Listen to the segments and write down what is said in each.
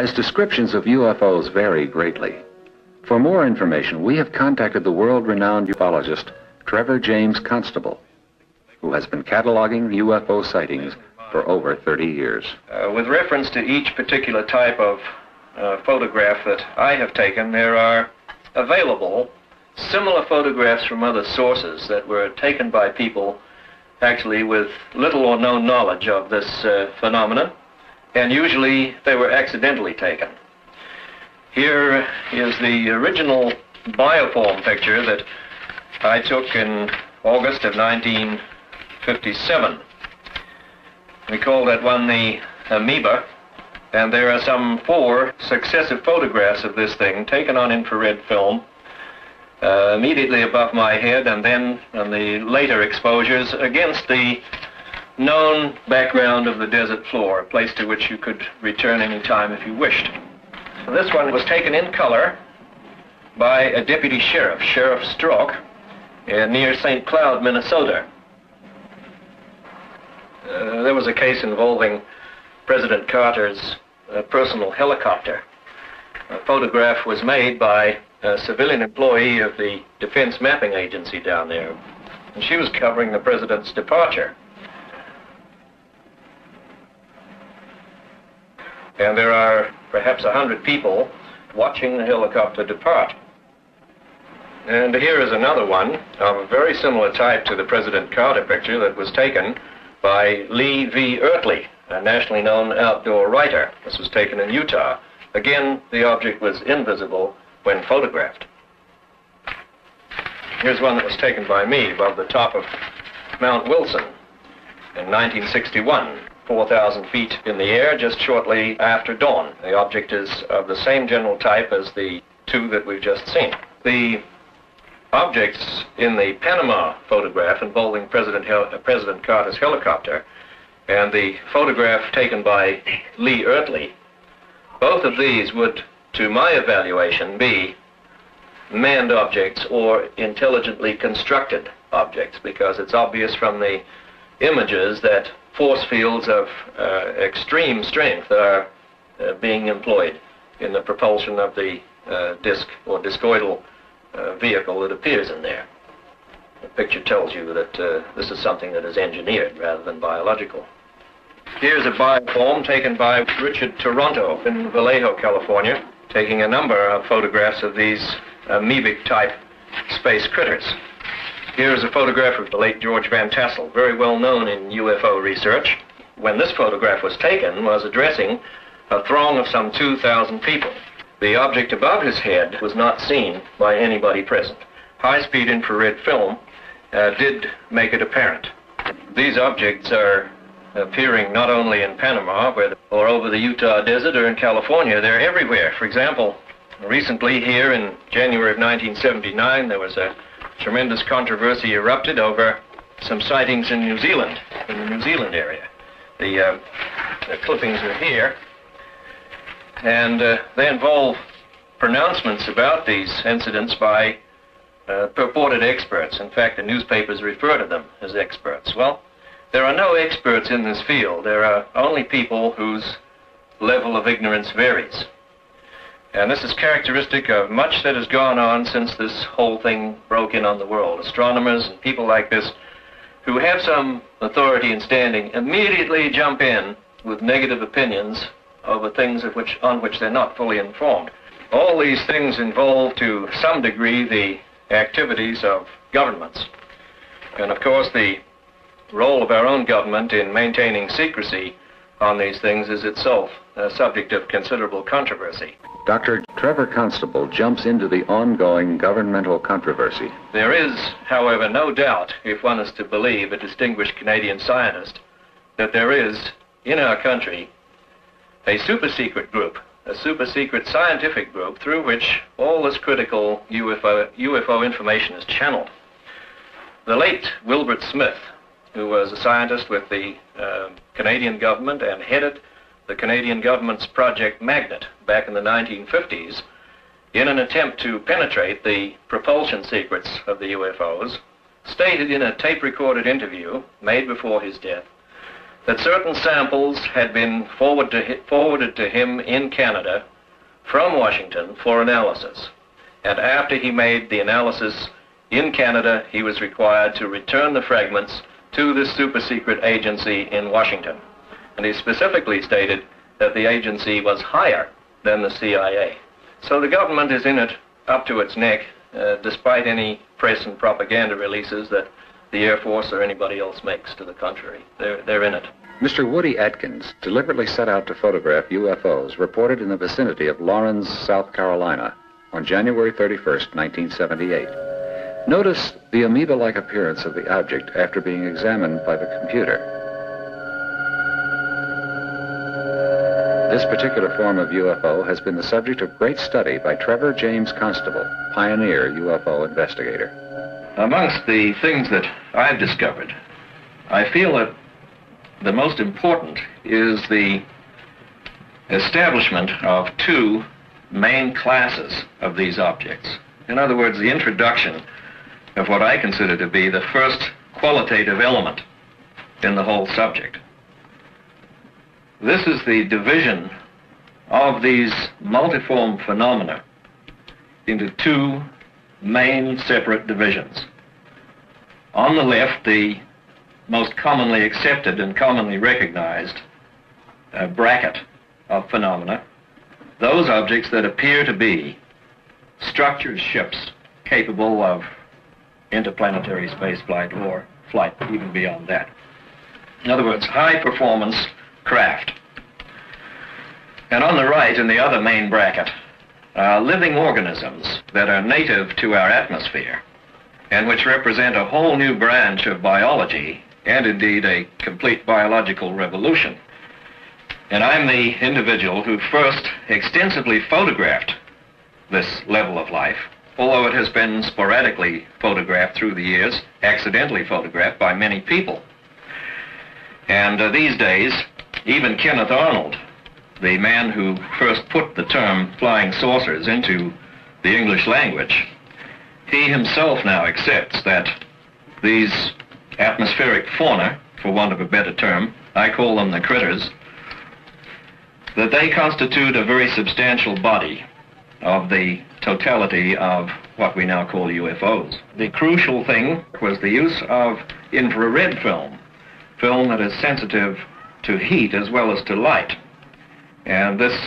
As descriptions of UFOs vary greatly, for more information, we have contacted the world-renowned ufologist Trevor James Constable, who has been cataloging UFO sightings for over 30 years. With reference to each particular type of photograph that I have taken, there are available similar photographs from other sources that were taken by people actually with little or no knowledge of this phenomenon, and usually they were accidentally taken. Here is the original bioform picture that I took in August of 1957. We call that one the Amoeba, and there are some 4 successive photographs of this thing taken on infrared film immediately above my head, and then on the later exposures against the known background of the desert floor, a place to which you could return any time if you wished. This one was taken in color by a deputy sheriff, Sheriff Stroke, near St. Cloud, Minnesota. There was a case involving President Carter's personal helicopter. A photograph was made by a civilian employee of the Defense Mapping Agency down there, and she was covering the president's departure. And there are perhaps 100 people watching the helicopter depart. And here is another one of a very similar type to the President Carter picture that was taken by Lee V. Ertley, a nationally known outdoor writer. This was taken in Utah. Again, the object was invisible when photographed. Here's one that was taken by me above the top of Mount Wilson in 1961, 4,000 feet in the air just shortly after dawn. The object is of the same general type as the 2 that we've just seen. The objects in the Panama photograph involving President Carter's helicopter and the photograph taken by Lee Ertley, both of these would, to my evaluation, be manned objects or intelligently constructed objects, because it's obvious from the images that force fields of extreme strength are being employed in the propulsion of the disc or discoidal vehicle that appears in there. The picture tells you that this is something that is engineered rather than biological. Here's a bioform taken by Richard Toronto in Vallejo, California, taking a number of photographs of these amoebic-type space critters. Here is a photograph of the late George Van Tassel, very well known in UFO research. When this photograph was taken, was addressing a throng of some 2,000 people. The object above his head was not seen by anybody present. High-speed infrared film did make it apparent. These objects are appearing not only in Panama or over the Utah desert or in California, they're everywhere. For example, recently here in January of 1979, there was a tremendous controversy erupted over some sightings in New Zealand, in the New Zealand area. The clippings are here, and they involve pronouncements about these incidents by purported experts. In fact, the newspapers refer to them as experts. Well, there are no experts in this field. There are only people whose level of ignorance varies. And this is characteristic of much that has gone on since this whole thing broke in on the world. Astronomers and people like this who have some authority and standing immediately jump in with negative opinions over things on which they're not fully informed. All these things involve to some degree the activities of governments. And of course the role of our own government in maintaining secrecy on these things is itself a subject of considerable controversy. Dr. Trevor Constable jumps into the ongoing governmental controversy. There is, however, no doubt, if one is to believe a distinguished Canadian scientist, that there is, in our country, a super-secret group, a super-secret scientific group through which all this critical UFO information is channeled. The late Wilbert Smith, who was a scientist with the Canadian government and headed the Canadian government's Project Magnet back in the 1950s, in an attempt to penetrate the propulsion secrets of the UFOs, stated in a tape-recorded interview made before his death that certain samples had been forwarded to him in Canada from Washington for analysis. And after he made the analysis in Canada, he was required to return the fragments to this super-secret agency in Washington. And he specifically stated that the agency was higher than the CIA. So the government is in it up to its neck, despite any press and propaganda releases that the Air Force or anybody else makes to the contrary. They're in it. Mr. Woody Atkins deliberately set out to photograph UFOs reported in the vicinity of Lawrence, South Carolina on January 31st, 1978. Notice the amoeba-like appearance of the object after being examined by the computer. This particular form of UFO has been the subject of great study by Trevor James Constable, pioneer UFO investigator. Amongst the things that I've discovered, I feel that the most important is the establishment of two main classes of these objects. In other words, the introduction of what I consider to be the first qualitative element in the whole subject. This is the division of these multiform phenomena into two main separate divisions. On the left, the most commonly accepted and commonly recognized bracket of phenomena, those objects that appear to be structured ships capable of interplanetary space flight or flight even beyond that. In other words, high-performance craft. And on the right, in the other main bracket, are living organisms that are native to our atmosphere and which represent a whole new branch of biology and indeed a complete biological revolution. And I'm the individual who first extensively photographed this level of life, although it has been sporadically photographed through the years, accidentally photographed by many people. And these days, even Kenneth Arnold, the man who first put the term flying saucers into the English language, he himself now accepts that these atmospheric fauna, for want of a better term, I call them the critters, that they constitute a very substantial body of the totality of what we now call UFOs. The crucial thing was the use of infrared film that is sensitive to heat as well as to light. And this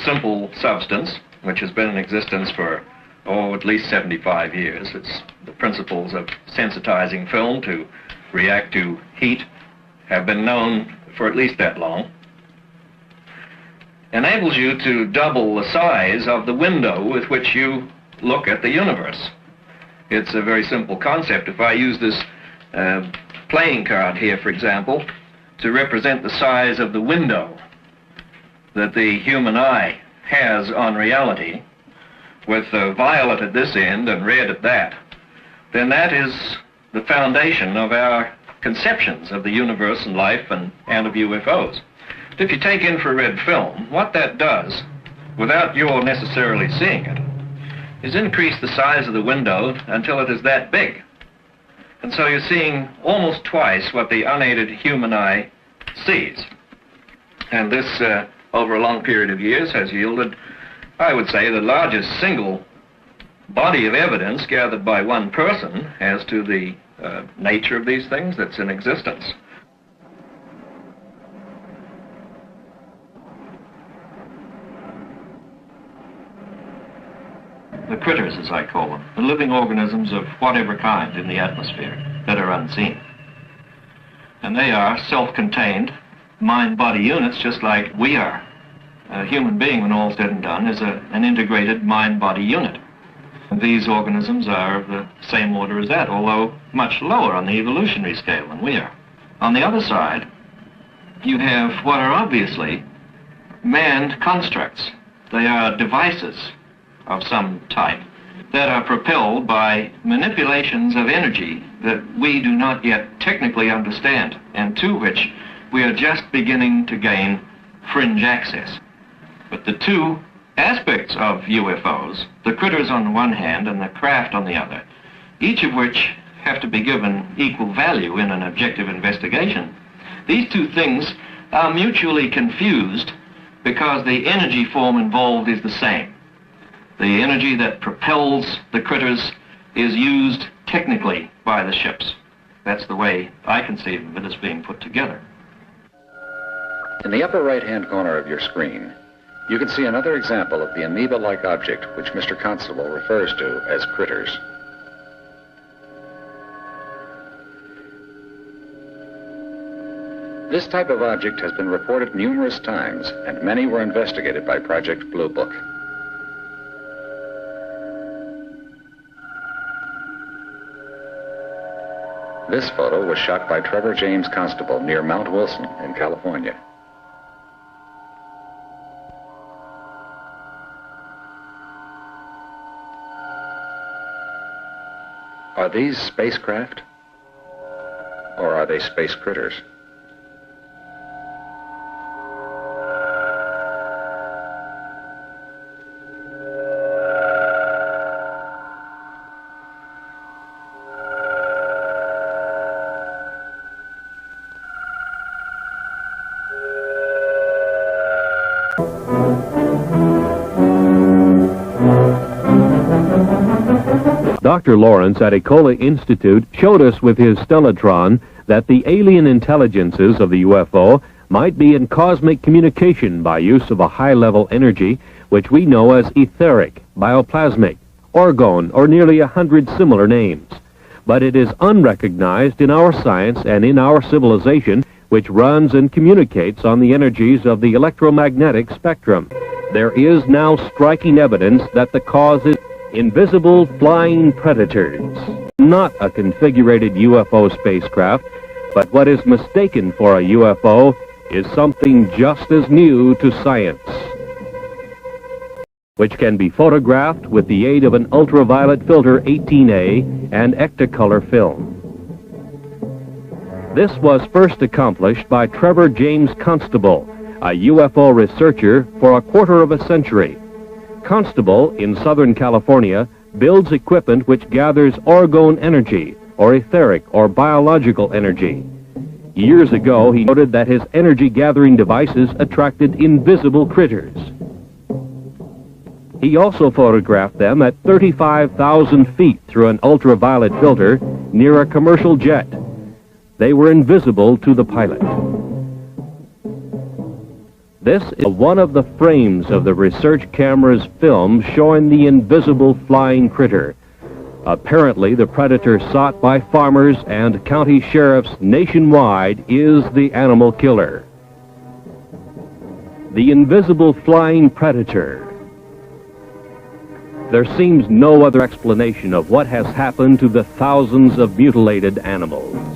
simple substance, which has been in existence for, at least 75 years, it's the principles of sensitizing film to react to heat have been known for at least that long, enables you to double the size of the window with which you look at the universe. It's a very simple concept. If I use this playing card here, for example, to represent the size of the window that the human eye has on reality, with violet at this end and red at that, then that is the foundation of our conceptions of the universe and life and of UFOs. If you take infrared film, what that does, without your necessarily seeing it, is increase the size of the window until it is that big. And so you're seeing almost twice what the unaided human eye sees. And this, over a long period of years, has yielded, I would say, the largest single body of evidence gathered by one person as to the nature of these things that's in existence. The critters, as I call them, the living organisms of whatever kind in the atmosphere that are unseen. And they are self-contained mind-body units just like we are. A human being, when all's said and done, is an integrated mind-body unit. And these organisms are of the same order as that, although much lower on the evolutionary scale than we are. On the other side, you have what are obviously manned constructs. They are devices of some type that are propelled by manipulations of energy that we do not yet technically understand, and to which we are just beginning to gain fringe access. But the two aspects of UFOs, the critters on the one hand and the craft on the other, each of which have to be given equal value in an objective investigation, These two things are mutually confused because the energy form involved is the same. The energy that propels the critters is used technically by the ships. That's the way I conceive of it as being put together. In the upper right-hand corner of your screen, you can see another example of the amoeba-like object which Mr. Constable refers to as critters. This type of object has been reported numerous times, and many were investigated by Project Blue Book. This photo was shot by Trevor James Constable near Mount Wilson in California. Are these spacecraft? Or are they space critters? Dr. Lawrence at Ecola Institute showed us with his stellatron that the alien intelligences of the UFO might be in cosmic communication by use of a high-level energy which we know as etheric, bioplasmic, orgone, or nearly 100 similar names. But it is unrecognized in our science and in our civilization, which runs and communicates on the energies of the electromagnetic spectrum. There is now striking evidence that the cause is invisible flying predators. Not a configurated UFO spacecraft, but what is mistaken for a UFO is something just as new to science, which can be photographed with the aid of an ultraviolet filter 18A and Ectacolor film. This was first accomplished by Trevor James Constable, a UFO researcher for a quarter of a century. Constable, in Southern California, builds equipment which gathers orgone energy, or etheric, or biological energy. Years ago, he noted that his energy-gathering devices attracted invisible critters. He also photographed them at 35,000 feet through an ultraviolet filter near a commercial jet. They were invisible to the pilot. This is one of the frames of the research camera's film showing the invisible flying critter. Apparently, the predator sought by farmers and county sheriffs nationwide is the animal killer. The invisible flying predator. There seems no other explanation of what has happened to the thousands of mutilated animals.